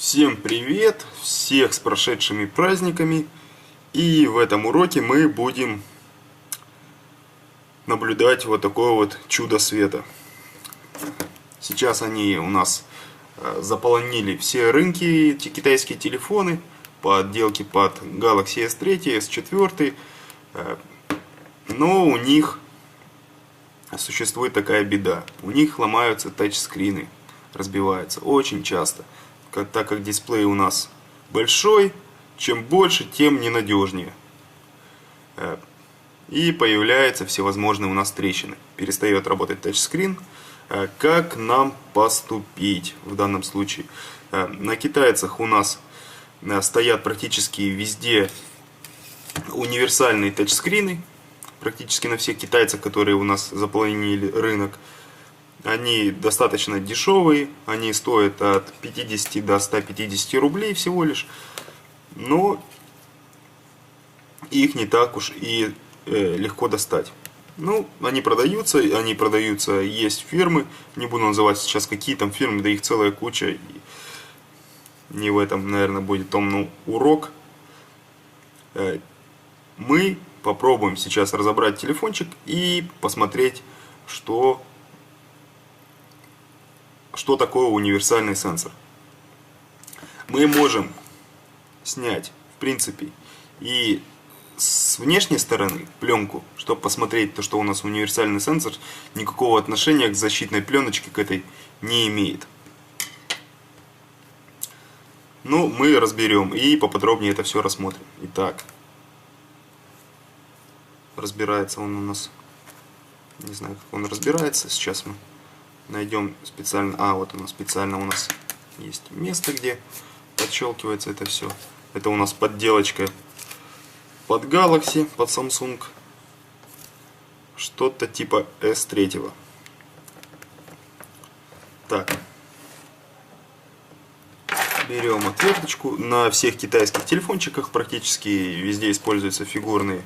Всем привет! Всех с прошедшими праздниками! И в этом уроке мы будем наблюдать вот такое вот чудо света. Сейчас они у нас заполонили все рынки, эти китайские телефоны, подделки под Galaxy S3, S4. Но у них существует такая беда. У них ломаются тачскрины, разбиваются очень часто. Так как дисплей у нас большой, чем больше, тем ненадежнее. И появляются всевозможные у нас трещины. Перестает работать тачскрин. Как нам поступить в данном случае? На китайцах у нас стоят практически везде универсальные тачскрины. Практически на всех китайцах, которые у нас заполонили рынок. Они достаточно дешевые, они стоят от 50 до 150 рублей всего лишь, но их не так уж и легко достать. Ну, они продаются, есть фирмы, не буду называть сейчас какие там фирмы, да их целая куча, и не в этом, наверное, будет урок. Мы попробуем сейчас разобрать телефончик и посмотреть, что такое универсальный сенсор. Мы можем снять, в принципе, и с внешней стороны пленку, чтобы посмотреть то, что у нас универсальный сенсор, никакого отношения к защитной пленочке к этой не имеет. Ну, мы разберем и поподробнее это все рассмотрим. Итак, разбирается он у нас, не знаю, как он разбирается, сейчас мы найдем специально, вот специально у нас есть место, где подщелкивается это все. Это у нас подделочка под Galaxy, под Samsung, что-то типа S3. Так, берем отверточку. На всех китайских телефончиках практически везде используются фигурные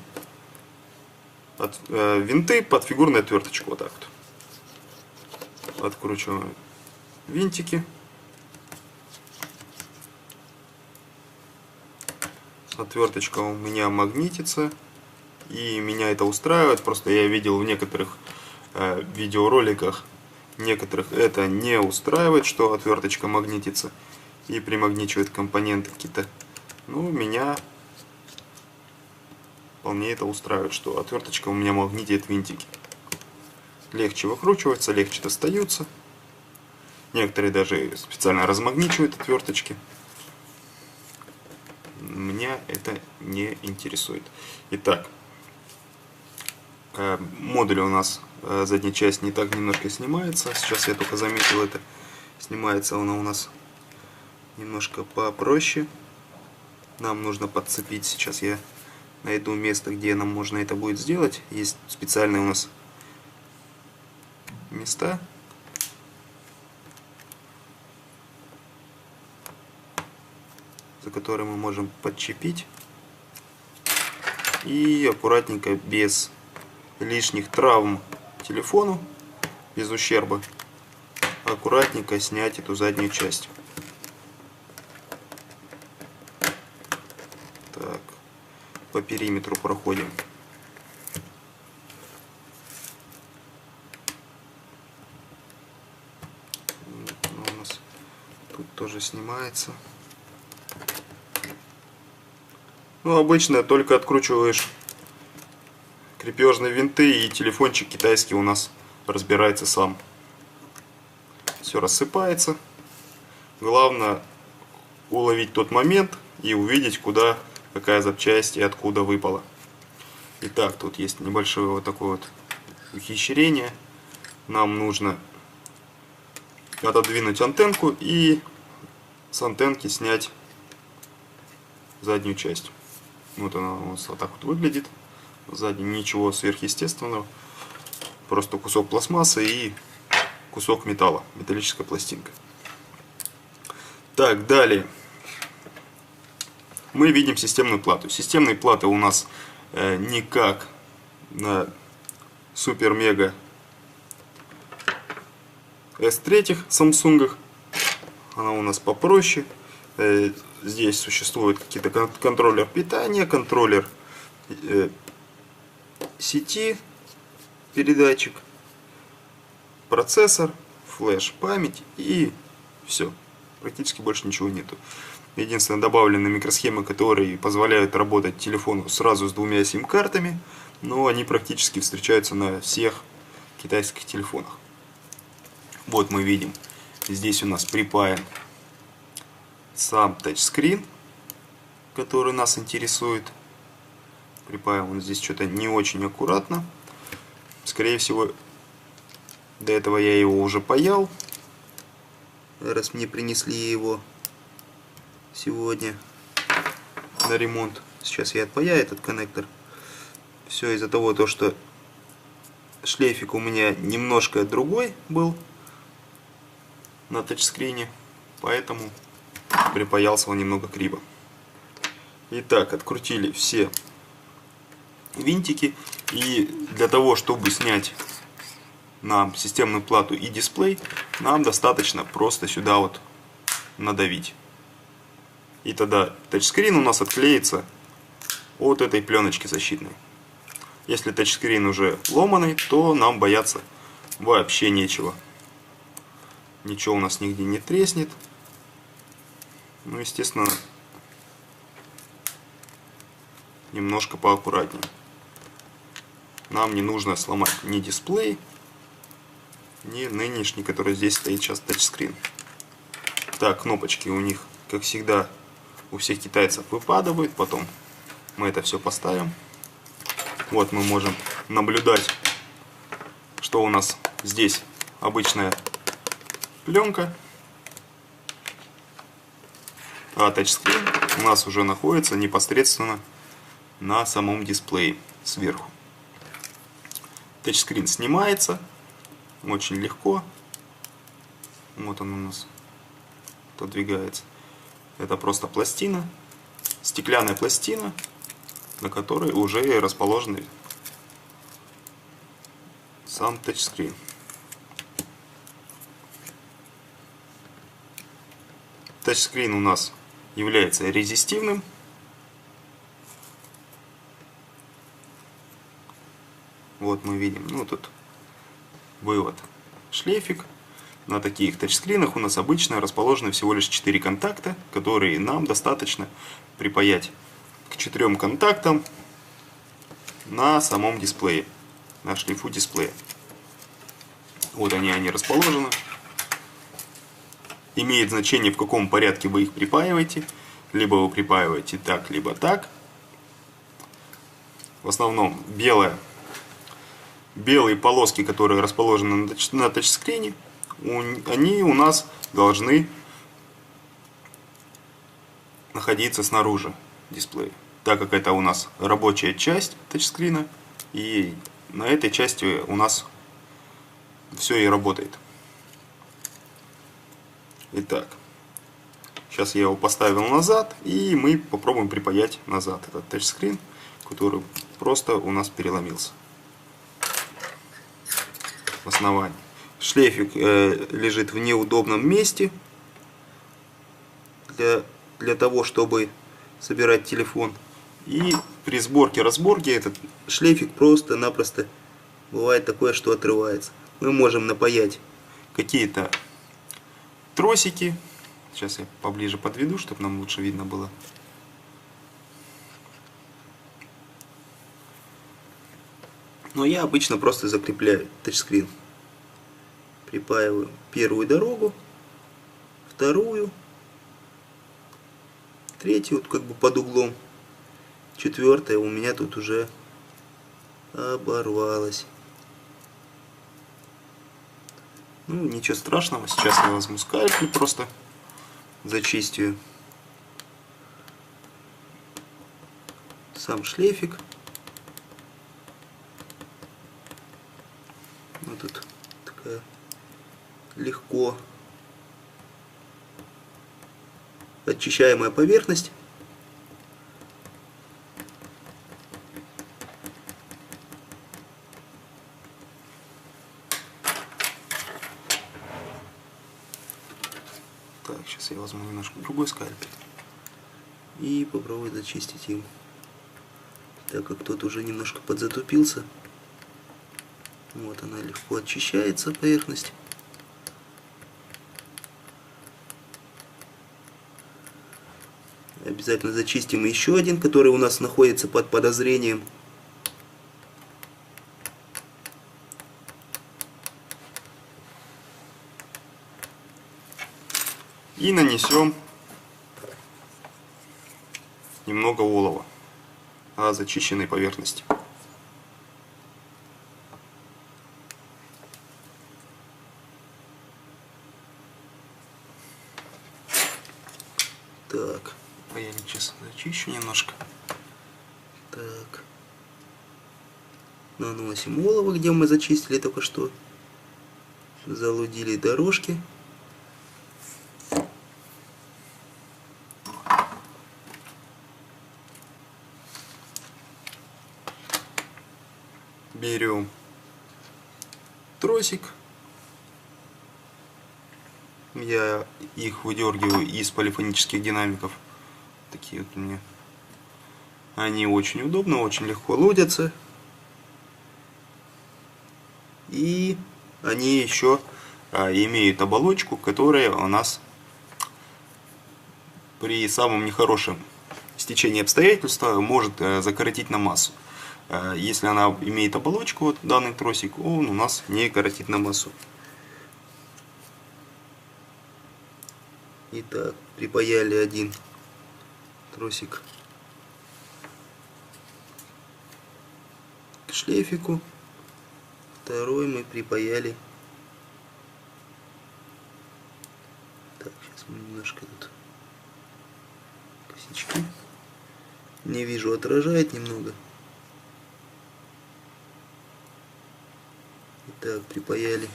винты под фигурную отверточку, вот так вот. Откручиваем винтики. Отверточка у меня магнитится, и меня это устраивает. Просто я видел в некоторых видеороликах, некоторых это не устраивает, что отверточка магнитится и примагничивает компоненты какие-то. Ну, меня вполне это устраивает, что отверточка у меня магнитит винтики. Легче выкручиваются, легче достаются. Некоторые даже специально размагничивают отверточки. Меня это не интересует. Итак, модуль у нас, задняя часть не так немножко снимается. Сейчас я только заметил это. Снимается она у нас немножко попроще. Нам нужно подцепить. Сейчас я найду место, где нам можно это будет сделать. Есть специальные у нас места. За которые мы можем подчепить. И аккуратненько, без лишних травм телефону, без ущерба, аккуратненько снять эту заднюю часть. Так, по периметру проходим. У нас тут тоже снимается. Ну, обычно только откручиваешь крепежные винты, и телефончик китайский у нас разбирается сам. Все рассыпается. Главное уловить тот момент и увидеть, куда какая запчасть и откуда выпала. Итак, тут есть небольшое вот такое вот ухищрение. Нам нужно отодвинуть антенку и с антенки снять заднюю часть. Вот она вот так вот выглядит. Сзади ничего сверхъестественного. Просто кусок пластмассы и кусок металла. Металлическая пластинка. Так, далее. Мы видим системную плату. Системные платы у нас не как на супер-мега S3 Samsung. Она у нас попроще. Здесь существуют какие-то контроллер питания, контроллер сети, передатчик, процессор, флеш, память и все. Практически больше ничего нету. Единственное, добавлены микросхемы, которые позволяют работать телефону сразу с двумя сим-картами, но они практически встречаются на всех китайских телефонах. Вот мы видим, здесь у нас припаян сам тачскрин, который нас интересует. Припаян он здесь что-то не очень аккуратно. Скорее всего, до этого я его уже паял, раз мне принесли его сегодня на ремонт. Сейчас я отпаяю этот коннектор. Все из-за того, что шлейфик у меня немножко другой был на тачскрине, поэтому припаялся он немного криво. Итак, открутили все винтики, и для того, чтобы снять нам системную плату и дисплей, нам достаточно просто сюда вот надавить. И тогда тачскрин у нас отклеится от этой пленочки защитной. Если тачскрин уже ломаный, то нам бояться вообще нечего. Ничего у нас нигде не треснет. Ну, естественно, немножко поаккуратнее. Нам не нужно сломать ни дисплей, ни нынешний, который здесь стоит сейчас, тачскрин. Так, кнопочки у них, как всегда, у всех китайцев выпадают. Потом мы это все поставим. Вот мы можем наблюдать, что у нас здесь обычная пленка, а тачскрин у нас уже находится непосредственно на самом дисплее сверху. Тачскрин снимается очень легко. Вот он у нас отодвигается. Это просто пластина, стеклянная пластина, на которой уже расположен сам тачскрин. Тачскрин у нас является резистивным. Вот мы видим, ну тут вывод, шлейфик. На таких тачскринах у нас обычно расположены всего лишь 4 контакта, которые нам достаточно припаять к 4 контактам на самом дисплее, на шлейфу дисплея. Вот они расположены. Имеет значение, в каком порядке вы их припаиваете. Либо вы припаиваете так, либо так. В основном белые полоски, которые расположены на тачскрине, они у нас должны находиться снаружи дисплея, так как это у нас рабочая часть тачскрина, и на этой части у нас все и работает. Итак, сейчас я его поставил назад, и мы попробуем припаять назад этот тачскрин, который просто у нас переломился в основании. Шлейфик лежит в неудобном месте для того, чтобы собирать телефон. И при сборке-разборке этот шлейфик просто-напросто бывает такое, что отрывается. Мы можем напаять какие-то тросики. Сейчас я поближе подведу, чтобы нам лучше видно было. Но я обычно просто закрепляю тачскрин. Припаиваю первую дорогу, вторую, третью, вот как бы под углом, четвертая у меня тут уже оборвалась. Ну, ничего страшного, сейчас я возьму скальпель, просто зачистю сам шлейфик. Вот тут такая легко очищаемая поверхность. Так, сейчас я возьму немножко другой скальпель и попробую зачистить им, так как тот уже немножко подзатупился. Вот она легко очищается, поверхность. Обязательно зачистим еще один, который у нас находится под подозрением. И нанесем немного олова на зачищенной поверхности. Так, я сейчас зачищу немножко. Так, наносим олово, где мы зачистили только что, залудили дорожки. Берем тросик. Я их выдергиваю из полифонических динамиков. Такие вот у меня. Они очень удобно, очень легко лудятся. И они еще имеют оболочку, которая у нас при самом нехорошем стечении обстоятельств может закоротить на массу. Если она имеет оболочку, вот данный тросик, он у нас не коротит на массу. Итак, припаяли один тросик к шлейфику, второй мы припаяли. Так, сейчас мы немножко тут косячки. Не вижу, отражает немного. Так, припаяли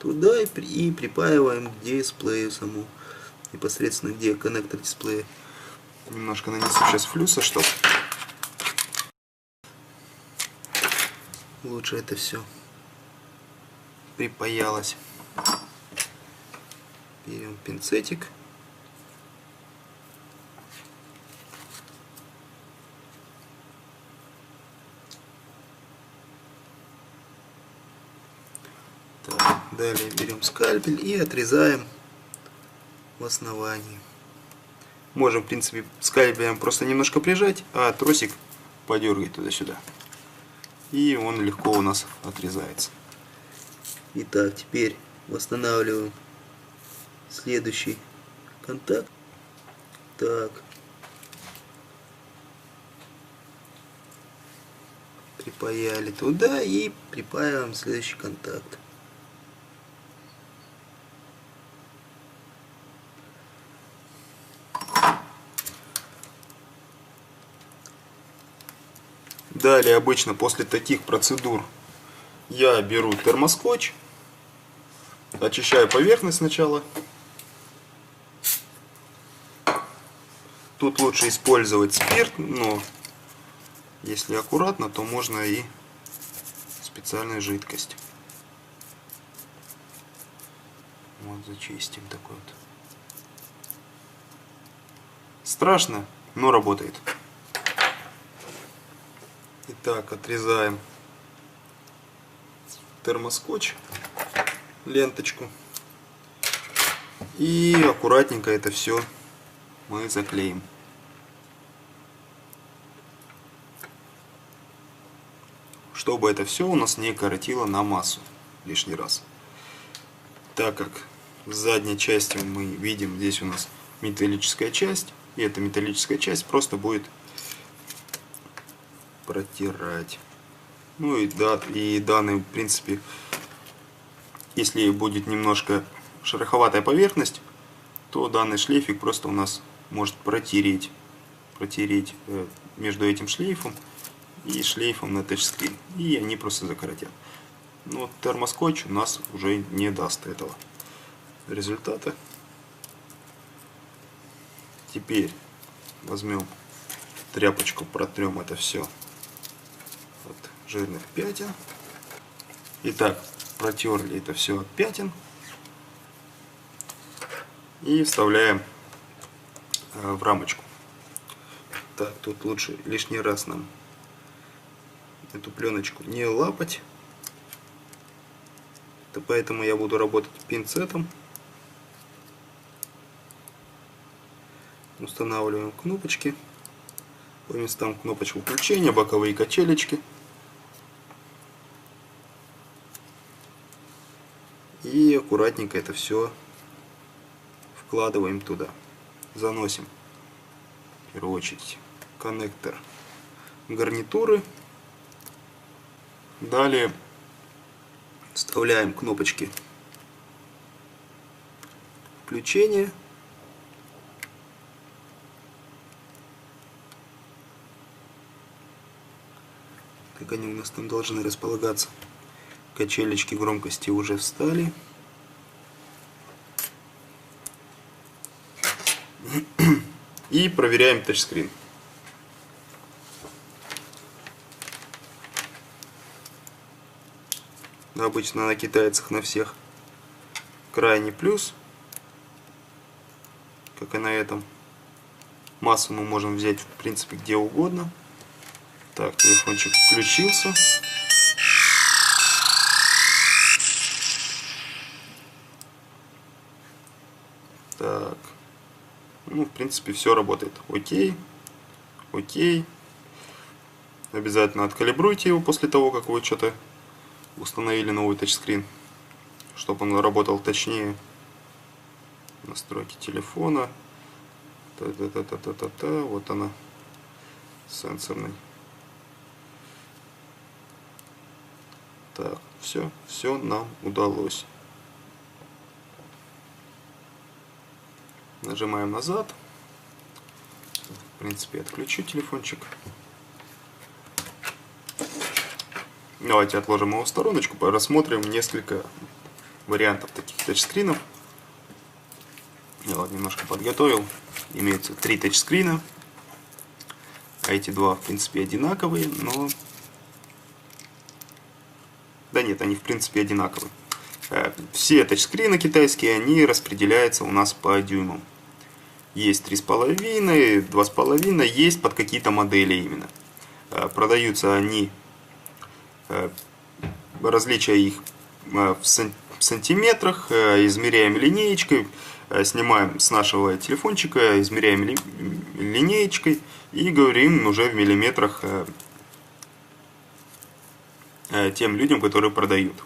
туда и припаиваем к дисплею саму, непосредственно где коннектор дисплея. Немножко нанесу сейчас флюса, чтобы лучше это все припаялось. Берем пинцетик. Далее берем скальпель и отрезаем в основании. Можем, в принципе, скальпелем просто немножко прижать, а тросик подергать туда-сюда. И он легко у нас отрезается. Итак, теперь восстанавливаем следующий контакт. Так. Припаяли туда и припаиваем следующий контакт. Далее, обычно после таких процедур я беру термоскотч, очищаю поверхность сначала. Тут лучше использовать спирт, но если аккуратно, то можно и специальную жидкость. Вот, зачистим такой вот. Страшно, но работает. Итак, отрезаем термоскотч, ленточку, и аккуратненько это все мы заклеим. Чтобы это все у нас не коротило на массу лишний раз. Так как в задней части мы видим, здесь у нас металлическая часть, и эта металлическая часть просто будет протирать. Ну и да, и данный, в принципе, если будет немножко шероховатая поверхность, то данный шлейфик просто у нас может протереть между этим шлейфом и шлейфом на тачскрин, и они просто закоротят. Но термоскотч у нас уже не даст этого результата. Теперь возьмем тряпочку, протрем это все от жирных пятен. Итак, протерли это все от пятен. и вставляем в рамочку. Так, тут лучше лишний раз нам эту пленочку не лапать. Поэтому я буду работать пинцетом. Устанавливаем кнопочки. По местам кнопочку включения, боковые качелечки. И аккуратненько это все вкладываем туда. Заносим в первую очередь коннектор гарнитуры. Далее вставляем кнопочки включения. Как они у нас там должны располагаться. Качелечки громкости уже встали. И проверяем тачскрин. Обычно на китайцах на всех крайний плюс, как и на этом. Массу мы можем взять в принципе где угодно. Так, телефончик включился. Так, ну в принципе все работает. Окей, окей. Обязательно откалибруйте его после того, как вы что-то установили новый тачскрин, чтобы он работал точнее. Настройки телефона. Та-та-та-та-та-та. Вот она, сенсорный. Так, все нам удалось. Нажимаем назад. В принципе, отключу телефончик. Давайте отложим его в стороночку, рассмотрим несколько вариантов таких тачскринов. Я вот немножко подготовил. Имеются 3 тачскрина. А эти два, в принципе, одинаковые, но... Да нет, они в принципе одинаковые. Все тачскрины китайские, они распределяются у нас по дюймам. Есть 3,5, 2,5, есть под какие-то модели именно. Продаются они, различия их в сантиметрах, измеряем линеечкой, снимаем с нашего телефончика, измеряем линеечкой и говорим уже в миллиметрах тем людям, которые продают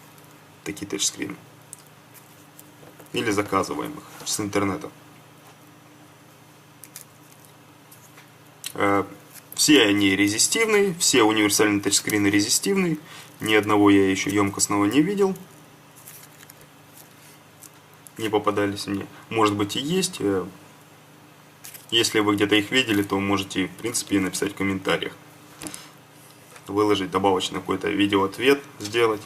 такие тачскрины. Или заказываем их с интернета. Все они резистивные, все универсальные тачскрины резистивные. Ни одного я еще емкостного не видел. Не попадались мне. Может быть и есть. Если вы где-то их видели, то можете, в принципе, написать в комментариях. Выложить добавочно какой-то видеоответ сделать.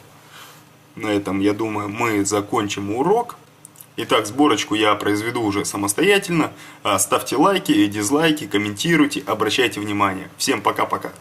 На этом, я думаю, мы закончим урок. Итак, сборочку я произведу уже самостоятельно. Ставьте лайки, дизлайки, комментируйте, обращайте внимание. Всем пока-пока.